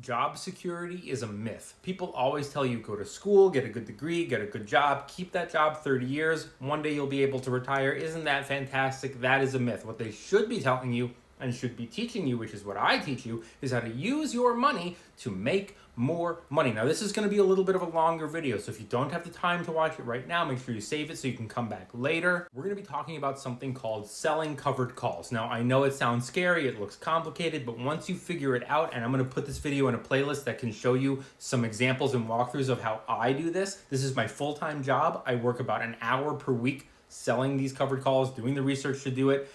Job security is a myth. People always tell you go to school, get a good degree, get a good job, keep that job 30 years, one day you'll be able to retire. Isn't that fantastic? That is a myth. What they should be telling you and should be teaching you, which is what I teach you, is how to use your money to make more money. Now, this is going to be a little bit of a longer video, so if you don't have the time to watch it right now, make sure you save it so you can come back later. We're going to be talking about something called selling covered calls. Now, I know it sounds scary, it looks complicated, but once you figure it out, and I'm going to put this video in a playlist that can show you some examples and walkthroughs of how I do this. This is my full-time job. I work about an hour per week selling these covered calls, doing the research to do it,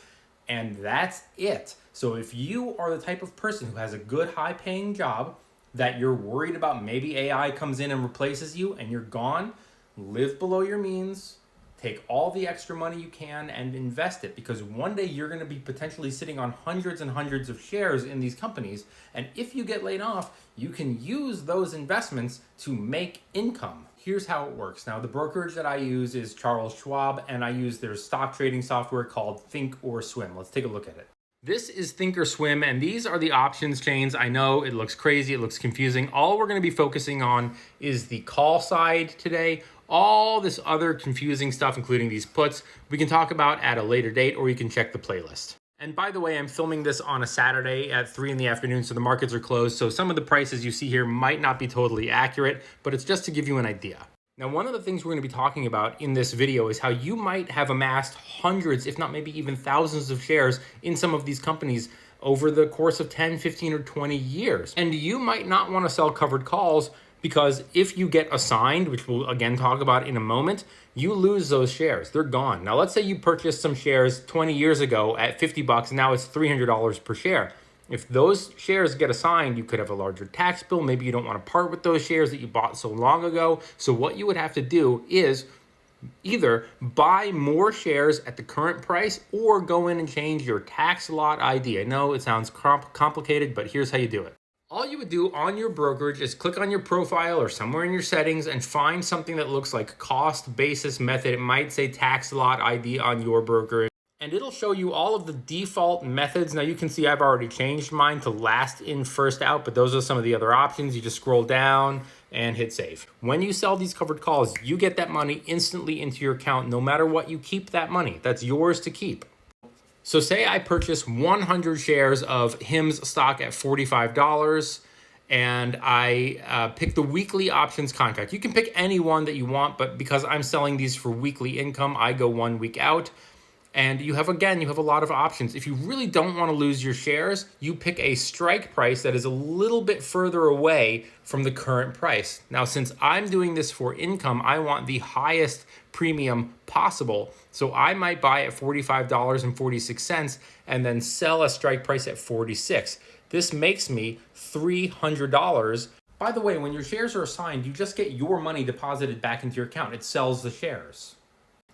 and that's it. So if you are the type of person who has a good high-paying job that you're worried about maybe AI comes in and replaces you and you're gone, live below your means, take all the extra money you can and invest it, because one day you're going to be potentially sitting on hundreds and hundreds of shares in these companies, and if you get laid off, you can use those investments to make income. Here's how it works. Now, the brokerage that I use is Charles Schwab, and I use their stock trading software called Thinkorswim. Let's take a look at it. This is Thinkorswim, and these are the options chains. I know it looks crazy, it looks confusing. All we're going to be focusing on is the call side today. All this other confusing stuff, including these puts, we can talk about at a later date, or you can check the playlist. And by the way, I'm filming this on a Saturday at 3 in the afternoon, so the markets are closed. So some of the prices you see here might not be totally accurate, but it's just to give you an idea. Now, one of the things we're going to be talking about in this video is how you might have amassed hundreds, if not maybe even thousands of shares in some of these companies over the course of 10, 15, or 20 years. And you might not want to sell covered calls because if you get assigned, which we'll again talk about in a moment, you lose those shares. They're gone. Now, let's say you purchased some shares 20 years ago at 50 bucks, and now it's $300 per share. If those shares get assigned, you could have a larger tax bill. Maybe you don't want to part with those shares that you bought so long ago. So what you would have to do is either buy more shares at the current price or go in and change your tax lot ID. I know it sounds complicated, but here's how you do it. All you would do on your brokerage is click on your profile or somewhere in your settings and find something that looks like cost basis method. It might say tax lot ID on your brokerage. And it'll show you all of the default methods. Now you can see I've already changed mine to last in, first out, but those are some of the other options. You just scroll down and hit save. When you sell these covered calls, you get that money instantly into your account. No matter what, you keep that money. That's yours to keep. So say I purchase 100 shares of HIMS stock at $45 and I pick the weekly options contract. You can pick any one that you want, but because I'm selling these for weekly income, I go 1 week out. And you have a lot of options. If you really don't want to lose your shares, you pick a strike price that is a little bit further away from the current price. Now, since I'm doing this for income, I want the highest premium possible. So I might buy at $45.46 and then sell a strike price at $46. This makes me $300. By the way, when your shares are assigned, you just get your money deposited back into your account. It sells the shares.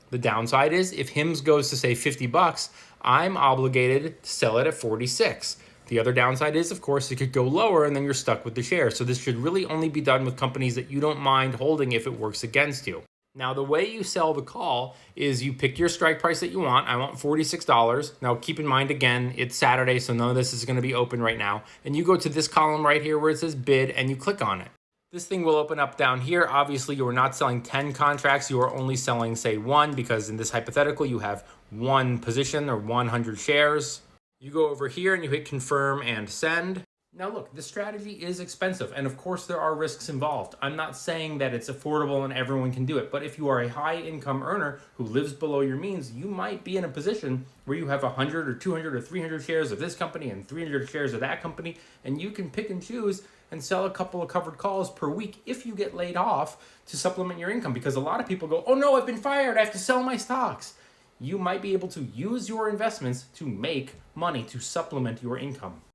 The downside is if HIMS goes to say 50 bucks, I'm obligated to sell it at 46. The other downside is, of course, it could go lower and then you're stuck with the share. So this should really only be done with companies that you don't mind holding if it works against you. Now, the way you sell the call is you pick your strike price that you want. I want $46. Now, keep in mind, again, it's Saturday, so none of this is going to be open right now. And you go to this column right here where it says bid and you click on it. This thing will open up down here. Obviously, you are not selling 10 contracts. You are only selling, say, one, because in this hypothetical, you have one position or 100 shares. You go over here and you hit confirm and send. Now, look, this strategy is expensive, and of course, there are risks involved. I'm not saying that it's affordable and everyone can do it, but if you are a high-income earner who lives below your means, you might be in a position where you have 100 or 200 or 300 shares of this company and 300 shares of that company, and you can pick and choose and sell a couple of covered calls per week if you get laid off to supplement your income. Because a lot of people go, oh no, I've been fired, I have to sell my stocks. You might be able to use your investments to make money to supplement your income.